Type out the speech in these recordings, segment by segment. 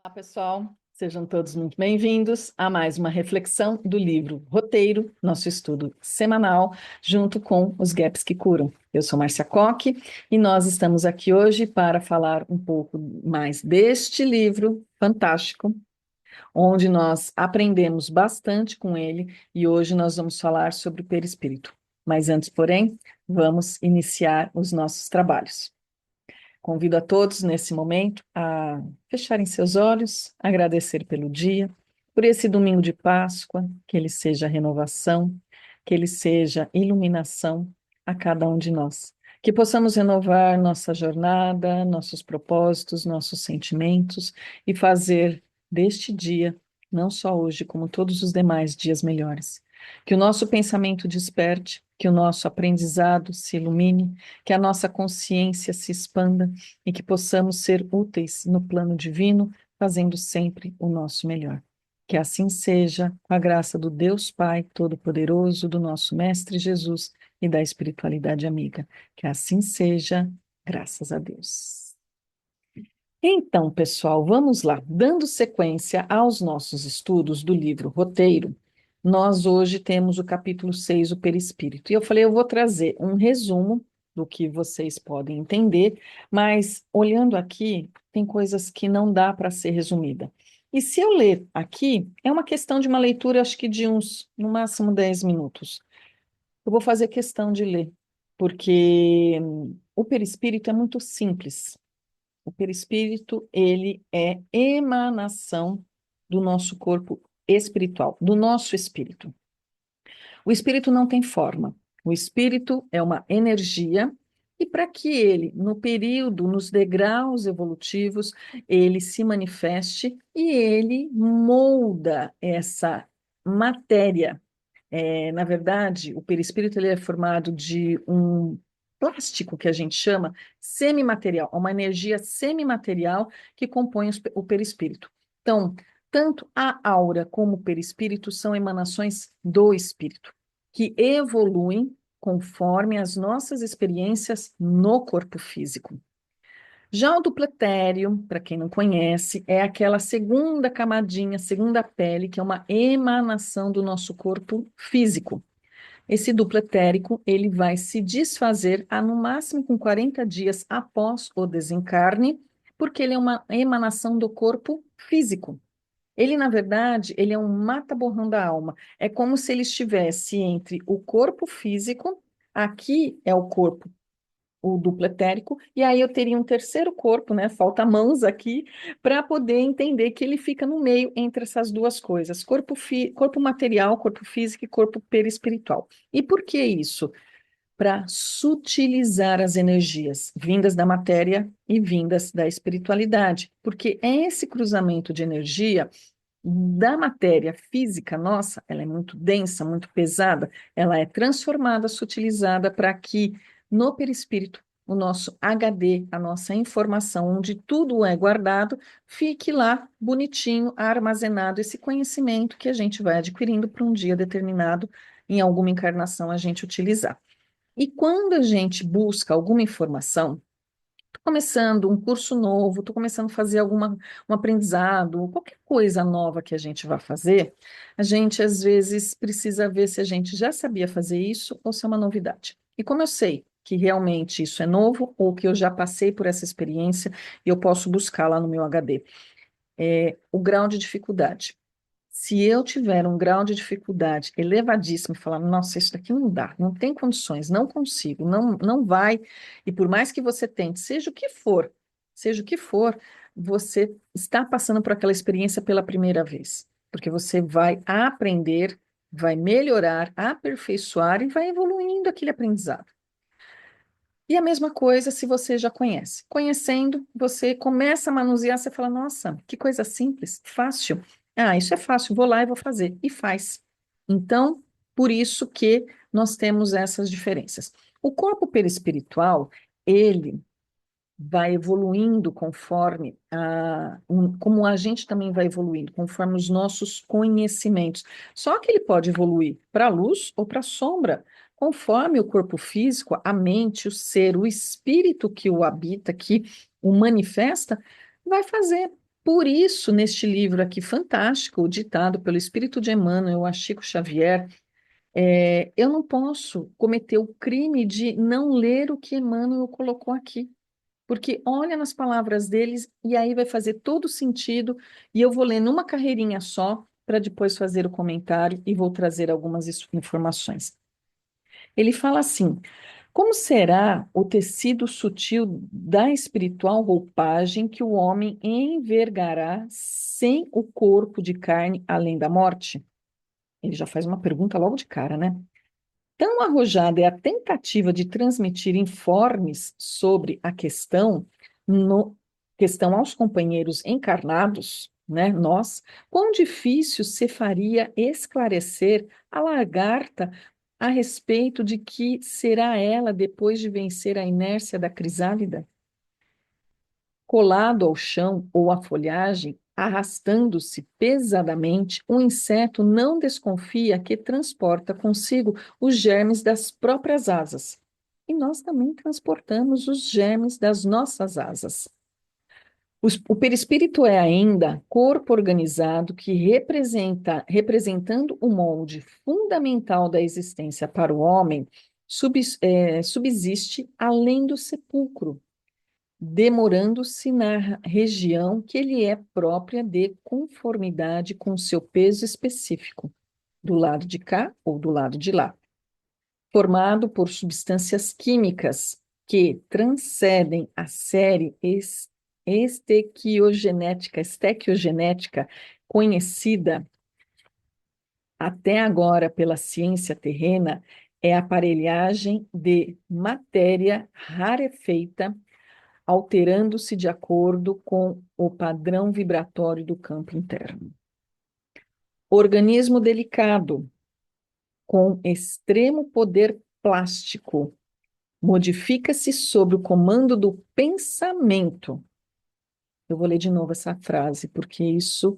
Olá, pessoal. Sejam todos muito bem-vindos a mais uma reflexão do livro Roteiro, nosso estudo semanal, junto com os Gaps que Curam. Eu sou Márcia Coque e nós estamos aqui hoje para falar um pouco mais deste livro fantástico, onde nós aprendemos bastante com ele e hoje nós vamos falar sobre o perispírito. Mas antes, porém, vamos iniciar os nossos trabalhos. Convido a todos nesse momento a fecharem seus olhos, agradecer pelo dia, por esse domingo de Páscoa, que ele seja renovação, que ele seja iluminação a cada um de nós. Que possamos renovar nossa jornada, nossos propósitos, nossos sentimentos e fazer deste dia, não só hoje, como todos os demais dias melhores. Que o nosso pensamento desperte, que o nosso aprendizado se ilumine, que a nossa consciência se expanda e que possamos ser úteis no plano divino, fazendo sempre o nosso melhor. Que assim seja, com a graça do Deus Pai Todo-Poderoso, do nosso Mestre Jesus e da espiritualidade amiga. Que assim seja, graças a Deus. Então, pessoal, vamos lá. Dando sequência aos nossos estudos do livro Roteiro, nós hoje temos o capítulo 6, o perispírito. E eu falei, eu vou trazer um resumo do que vocês podem entender, mas olhando aqui, tem coisas que não dá para ser resumida. E se eu ler aqui, é uma questão de uma leitura, acho que de uns, no máximo, 10 minutos. Eu vou fazer questão de ler, porque o perispírito é muito simples. O perispírito, ele é emanação do nosso corpo espiritual, do nosso espírito. O espírito não tem forma. O espírito é uma energia e para que ele, no período, nos degraus evolutivos, ele se manifeste e ele molda essa matéria. Na verdade, o perispírito ele é formado de um plástico que a gente chama semimaterial, uma energia semimaterial que compõe o perispírito. Então, tanto a aura como o perispírito são emanações do espírito, que evoluem conforme as nossas experiências no corpo físico. Já o dupletério, para quem não conhece, é aquela segunda camadinha, segunda pele, que é uma emanação do nosso corpo físico. Esse duplo etérico, ele vai se desfazer no máximo com 40 dias após o desencarne, porque ele é uma emanação do corpo físico. Ele, na verdade, ele é um mata-borrão da alma. É como se ele estivesse entre o corpo físico, aqui é o corpo, o duplo etérico, e aí eu teria um terceiro corpo, né? Falta mãos aqui, para poder entender que ele fica no meio entre essas duas coisas, corpo material, corpo físico e corpo perispiritual. E por que isso? Para sutilizar as energias vindas da matéria e vindas da espiritualidade, porque é esse cruzamento de energia da matéria física nossa, ela é muito densa, muito pesada, ela é transformada, sutilizada para que no perispírito, o nosso HD, a nossa informação, onde tudo é guardado, fique lá bonitinho, armazenado esse conhecimento que a gente vai adquirindo para um dia determinado, em alguma encarnação, a gente utilizar. E quando a gente busca alguma informação, estou começando um curso novo, estou começando a fazer um aprendizado, qualquer coisa nova que a gente vá fazer, a gente às vezes precisa ver se a gente já sabia fazer isso ou se é uma novidade. E como eu sei que realmente isso é novo ou que eu já passei por essa experiência e eu posso buscar lá no meu HD, o grau de dificuldade. Se eu tiver um grau de dificuldade elevadíssimo e falar, nossa, isso daqui não dá, não tem condições, não consigo, não vai, e por mais que você tente, seja o que for, você está passando por aquela experiência pela primeira vez, porque você vai aprender, vai melhorar, aperfeiçoar e vai evoluindo aquele aprendizado. E a mesma coisa se você já conhece. Conhecendo, você começa a manusear, você fala, nossa, que coisa simples, fácil. Ah, isso é fácil, vou lá e vou fazer. E faz. Então, por isso que nós temos essas diferenças. O corpo perispiritual, ele vai evoluindo conforme como a gente também vai evoluindo, conforme os nossos conhecimentos. Só que ele pode evoluir para a luz ou para a sombra, conforme o corpo físico, a mente, o ser, o espírito que o habita, que o manifesta, vai fazer. Por isso, neste livro aqui fantástico, ditado pelo Espírito de Emmanuel a Chico Xavier, eu não posso cometer o crime de não ler o que Emmanuel colocou aqui. Porque olha nas palavras deles e aí vai fazer todo sentido, e eu vou ler numa carreirinha só, para depois fazer o comentário e vou trazer algumas informações. Ele fala assim: como será o tecido sutil da espiritual roupagem que o homem envergará sem o corpo de carne além da morte? Ele já faz uma pergunta logo de cara, né? Tão arrojada é a tentativa de transmitir informes sobre a questão, no, questão aos companheiros encarnados, né, nós, quão difícil se faria esclarecer a lagarta a respeito de que será ela depois de vencer a inércia da crisálida? Colado ao chão ou à folhagem, arrastando-se pesadamente, o inseto não desconfia que transporta consigo os germes das próprias asas. E nós também transportamos os germes das nossas asas. O perispírito é ainda corpo organizado que representando o molde fundamental da existência para o homem, subsiste além do sepulcro, demorando-se na região que lhe é própria de conformidade com seu peso específico, do lado de cá ou do lado de lá, formado por substâncias químicas que transcendem a série estequiogenética conhecida até agora pela ciência terrena, é a aparelhagem de matéria rarefeita alterando-se de acordo com o padrão vibratório do campo interno. Organismo delicado, com extremo poder plástico, modifica-se sob o comando do pensamento. Eu vou ler de novo essa frase, porque isso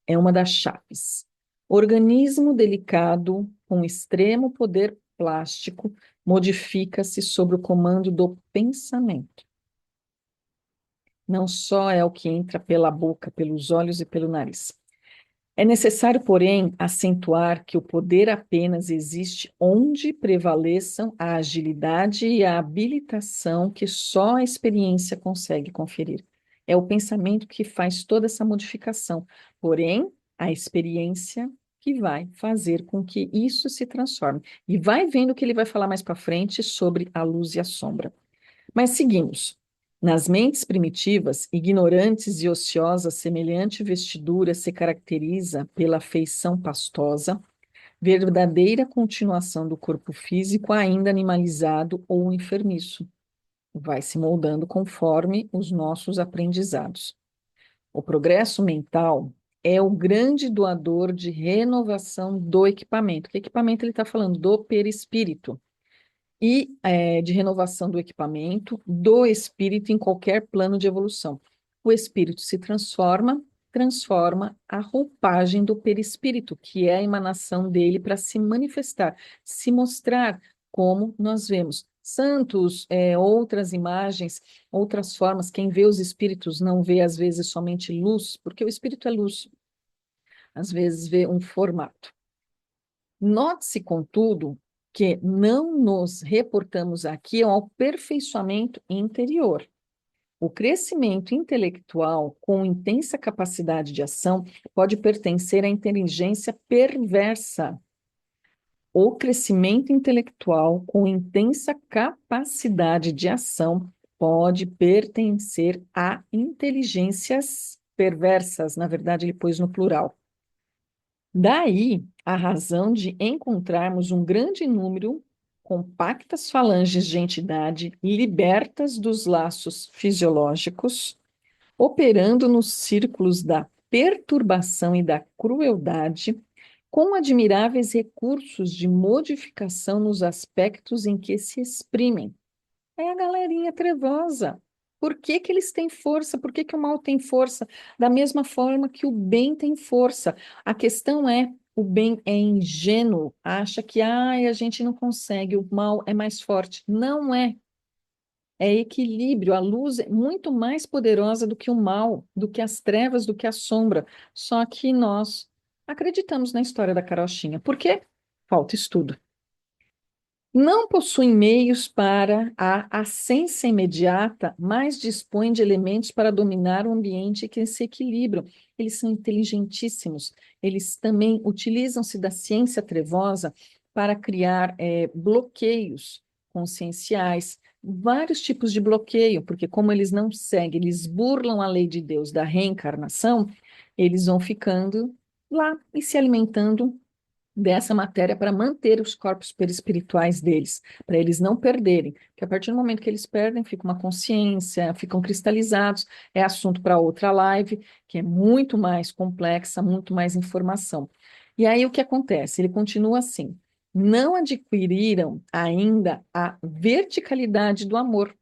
é uma das chaves. Organismo delicado, com extremo poder plástico, modifica-se sob o comando do pensamento. Não só é o que entra pela boca, pelos olhos e pelo nariz. É necessário, porém, acentuar que o poder apenas existe onde prevaleçam a agilidade e a habilitação que só a experiência consegue conferir. É o pensamento que faz toda essa modificação, porém, a experiência que vai fazer com que isso se transforme. E vai vendo o que ele vai falar mais para frente sobre a luz e a sombra. Mas seguimos. Nas mentes primitivas, ignorantes e ociosas, semelhante vestidura se caracteriza pela feição pastosa, verdadeira continuação do corpo físico ainda animalizado ou enfermiço. Vai se moldando conforme os nossos aprendizados. O progresso mental é o grande doador de renovação do equipamento. Que equipamento ele está falando? Do perispírito e de renovação do equipamento, do espírito em qualquer plano de evolução. O espírito se transforma a roupagem do perispírito, que é a emanação dele para se manifestar, se mostrar como nós vemos. Santos, outras imagens, outras formas, quem vê os espíritos não vê às vezes somente luz, porque o espírito é luz, às vezes vê um formato. Note-se, contudo, que não nos reportamos aqui ao aperfeiçoamento interior. O crescimento intelectual com intensa capacidade de ação pode pertencer à inteligência perversa. O crescimento intelectual com intensa capacidade de ação pode pertencer a inteligências perversas. Na verdade, ele pôs no plural. Daí a razão de encontrarmos um grande número, compactas falanges de entidade libertas dos laços fisiológicos, operando nos círculos da perturbação e da crueldade, com admiráveis recursos de modificação nos aspectos em que se exprimem. É a galerinha trevosa. Por que que eles têm força? Por que que o mal tem força? Da mesma forma que o bem tem força. A questão é, o bem é ingênuo, acha que a gente não consegue, o mal é mais forte. Não é. é equilíbrio. A luz é muito mais poderosa do que o mal, do que as trevas, do que a sombra. Só que nós acreditamos na história da carochinha. Por quê? Falta estudo. Não possuem meios para a ascensão imediata, mas dispõem de elementos para dominar o ambiente que se equilibram. Eles são inteligentíssimos. Eles também utilizam-se da ciência trevosa para criar bloqueios conscienciais, vários tipos de bloqueio, porque como eles não seguem, eles burlam a lei de Deus da reencarnação, eles vão ficando lá e se alimentando dessa matéria para manter os corpos perispirituais deles, para eles não perderem, porque a partir do momento que eles perdem, fica uma consciência, ficam cristalizados, é assunto para outra live, que é muito mais complexa, muito mais informação. E aí o que acontece? Ele continua assim: não adquiriram ainda a verticalidade do amor,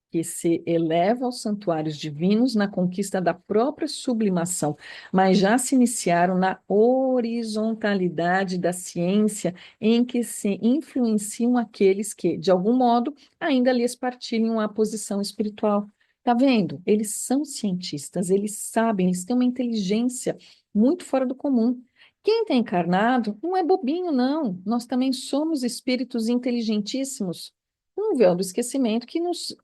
que se eleva aos santuários divinos na conquista da própria sublimação, mas já se iniciaram na horizontalidade da ciência, em que se influenciam aqueles que, de algum modo, ainda lhes partilham a posição espiritual. Tá vendo? Eles são cientistas, eles sabem, eles têm uma inteligência muito fora do comum. Quem está encarnado não é bobinho, não. Nós também somos espíritos inteligentíssimos. Um véu do esquecimento que nos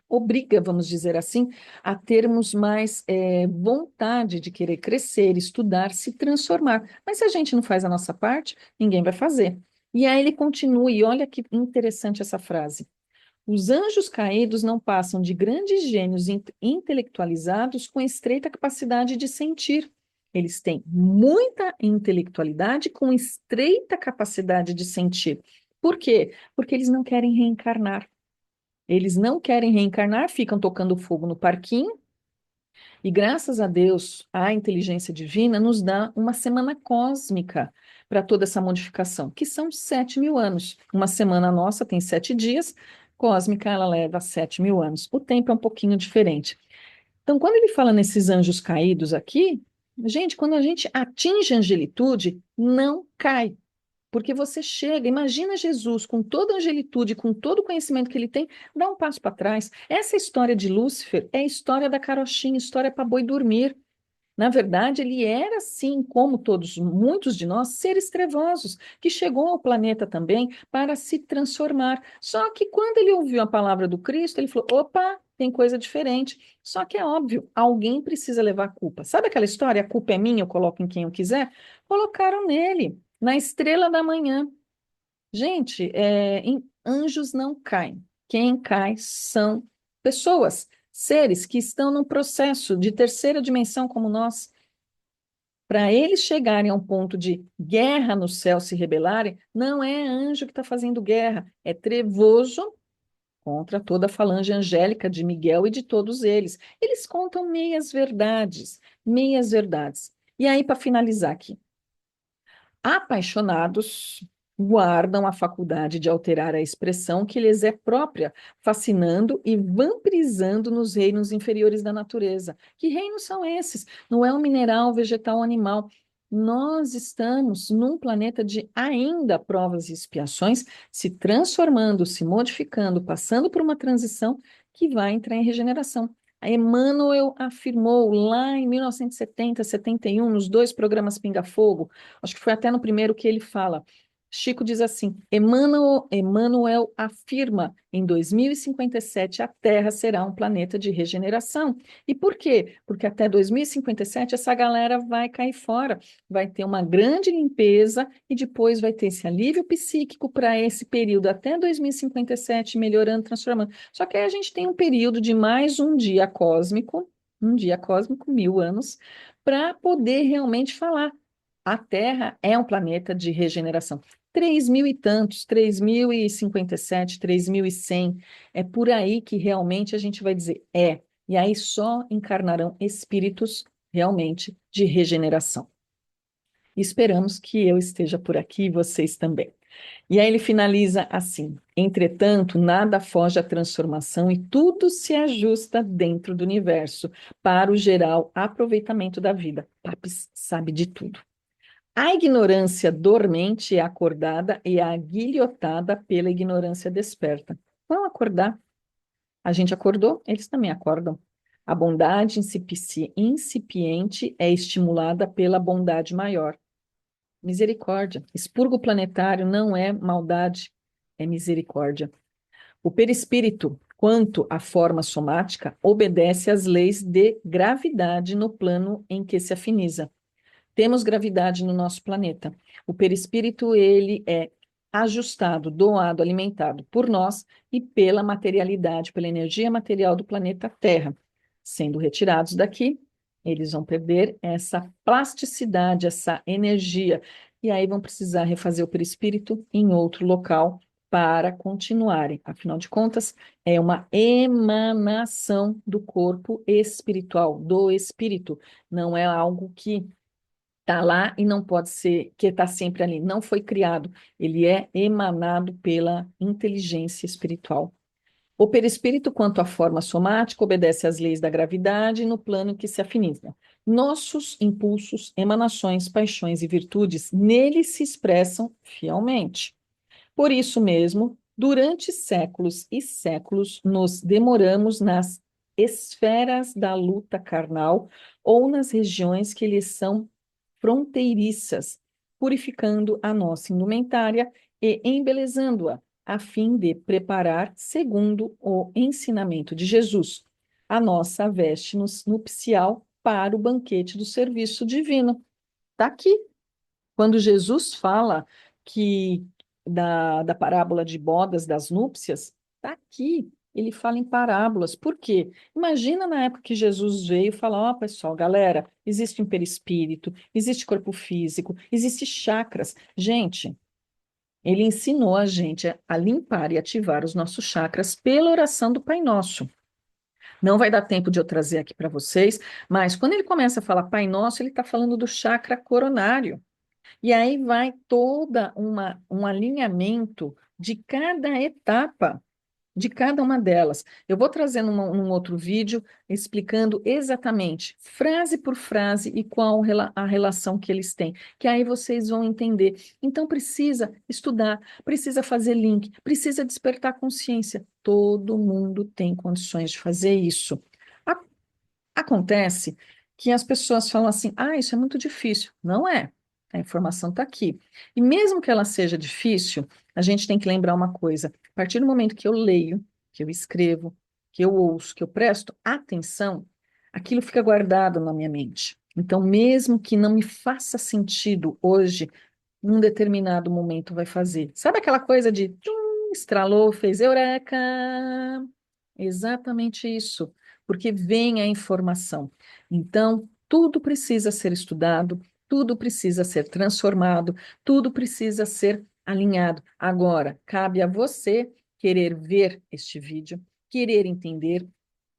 obriga, vamos dizer assim, a termos mais vontade de querer crescer, estudar, se transformar. Mas se a gente não faz a nossa parte, ninguém vai fazer. E aí ele continua, e olha que interessante essa frase. Os anjos caídos não passam de grandes gênios intelectualizados com estreita capacidade de sentir. Eles têm muita intelectualidade com estreita capacidade de sentir. Por quê? Porque eles não querem reencarnar. Eles não querem reencarnar, ficam tocando fogo no parquinho, e graças a Deus, a inteligência divina nos dá uma semana cósmica para toda essa modificação, que são 7.000 anos. Uma semana nossa tem 7 dias, cósmica ela leva 7.000 anos. O tempo é um pouquinho diferente. Então, quando ele fala nesses anjos caídos aqui, gente, quando a gente atinge a angelitude, não cai. Porque você chega, imagina Jesus com toda a angelitude, com todo o conhecimento que ele tem, dá um passo para trás. Essa história de Lúcifer é a história da carochinha, história para boi dormir. Na verdade, ele era, assim como todos, muitos de nós, seres trevosos, que chegou ao planeta também para se transformar. Só que quando ele ouviu a palavra do Cristo, ele falou: opa, tem coisa diferente. Só que é óbvio, alguém precisa levar a culpa. Sabe aquela história, a culpa é minha, eu coloco em quem eu quiser? Colocaram nele, na estrela da manhã. Gente, anjos não caem. Quem cai são pessoas, seres que estão num processo de terceira dimensão como nós. Para eles chegarem a um ponto de guerra no céu, se rebelarem, não é anjo que está fazendo guerra, é trevoso contra toda a falange angélica de Miguel e de todos eles. Eles contam meias verdades, meias verdades. E aí, para finalizar aqui, apaixonados guardam a faculdade de alterar a expressão que lhes é própria, fascinando e vampirizando nos reinos inferiores da natureza. Que reinos são esses? Não é um mineral, vegetal ou animal. Nós estamos num planeta de ainda provas e expiações, se transformando, se modificando, passando por uma transição que vai entrar em regeneração. A Emmanuel afirmou lá em 1970, 71, nos dois programas Pinga Fogo, acho que foi até no primeiro que ele fala. Chico diz assim: Emmanuel afirma, em 2057 a Terra será um planeta de regeneração. E por quê? Porque até 2057 essa galera vai cair fora, vai ter uma grande limpeza e depois vai ter esse alívio psíquico para esse período até 2057, melhorando, transformando. Só que aí a gente tem um período de mais um dia cósmico, 1.000 anos, para poder realmente falar. A Terra é um planeta de regeneração. 3.000 e tantos, 3.057, 3.100, é por aí que realmente a gente vai dizer é. E aí só encarnarão espíritos realmente de regeneração. Esperamos que eu esteja por aqui e vocês também. E aí ele finaliza assim: entretanto, nada foge à transformação e tudo se ajusta dentro do universo para o geral aproveitamento da vida. Papis sabe de tudo. A ignorância dormente é acordada e aguilhotada pela ignorância desperta. vão acordar. A gente acordou, eles também acordam. A bondade incipiente é estimulada pela bondade maior. Misericórdia. Expurgo planetário não é maldade, é misericórdia. O perispírito, quanto à forma somática, obedece às leis de gravidade no plano em que se afiniza. Temos gravidade no nosso planeta. O perispírito, ele é ajustado, doado, alimentado por nós e pela materialidade, pela energia material do planeta Terra. Sendo retirados daqui, eles vão perder essa plasticidade, essa energia, e aí vão precisar refazer o perispírito em outro local para continuarem. Afinal de contas, é uma emanação do corpo espiritual, do espírito, não é algo que está lá e não pode ser, que está sempre ali. Não foi criado, ele é emanado pela inteligência espiritual. O perispírito, quanto à forma somática, obedece às leis da gravidade no plano que se afiniza. Nossos impulsos, emanações, paixões e virtudes nele se expressam fielmente. Por isso mesmo, durante séculos e séculos, nos demoramos nas esferas da luta carnal ou nas regiões que lhes são fronteiriças, purificando a nossa indumentária e embelezando-a, a fim de preparar, segundo o ensinamento de Jesus, a nossa veste nupcial para o banquete do serviço divino. Está aqui. Quando Jesus fala que da parábola de bodas, das núpcias, está aqui. Ele fala em parábolas. Por quê? Imagina na época que Jesus veio e falou: ó, pessoal, galera, existe um perispírito, existe corpo físico, existe chakras. Gente, ele ensinou a gente a limpar e ativar os nossos chakras pela oração do Pai Nosso. Não vai dar tempo de eu trazer aqui para vocês, mas quando ele começa a falar Pai Nosso, ele está falando do chakra coronário. E aí vai toda um alinhamento de cada etapa, de cada uma delas. Eu vou trazer num outro vídeo explicando exatamente, frase por frase, e qual a relação que eles têm, que aí vocês vão entender. Então precisa estudar, precisa fazer link, precisa despertar consciência. Todo mundo tem condições de fazer isso. A- Acontece que as pessoas falam assim: ah, isso é muito difícil. Não é. A informação está aqui. E mesmo que ela seja difícil, a gente tem que lembrar uma coisa: a partir do momento que eu leio, que eu escrevo, que eu ouço, que eu presto atenção, aquilo fica guardado na minha mente. Então, mesmo que não me faça sentido hoje, num determinado momento vai fazer. Sabe aquela coisa de tchum, estralou, fez eureka? Exatamente isso, porque vem a informação. Então, tudo precisa ser estudado, tudo precisa ser transformado, tudo precisa ser alinhado. Agora, cabe a você querer ver este vídeo, querer entender.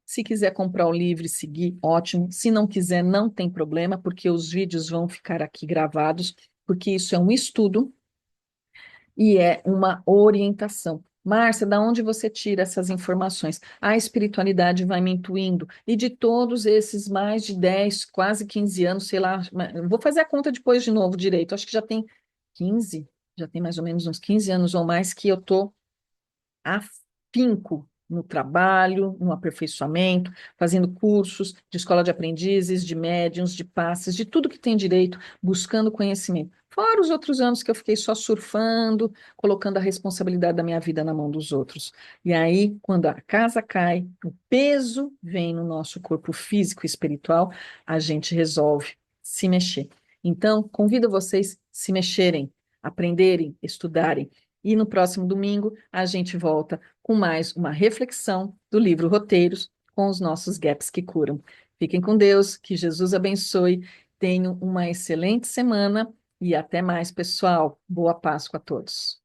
Se quiser comprar o livro e seguir, ótimo. Se não quiser, não tem problema, porque os vídeos vão ficar aqui gravados, porque isso é um estudo e é uma orientação. Márcia, da onde você tira essas informações? A espiritualidade vai me intuindo. E de todos esses mais de 10, quase 15 anos, sei lá, vou fazer a conta depois de novo direito. Acho que já tem 15, já tem mais ou menos uns 15 anos ou mais que eu estou afinco no trabalho, no aperfeiçoamento, fazendo cursos de escola de aprendizes, de médiuns, de passes, de tudo que tem direito, buscando conhecimento. Fora os outros anos que eu fiquei só surfando, colocando a responsabilidade da minha vida na mão dos outros. E aí, quando a casa cai, o peso vem no nosso corpo físico e espiritual, a gente resolve se mexer. Então, convido vocês a se mexerem, aprenderem, estudarem. E no próximo domingo a gente volta com mais uma reflexão do livro Roteiros com os nossos gaps que curam. Fiquem com Deus, que Jesus abençoe, tenham uma excelente semana e até mais, pessoal. Boa Páscoa a todos.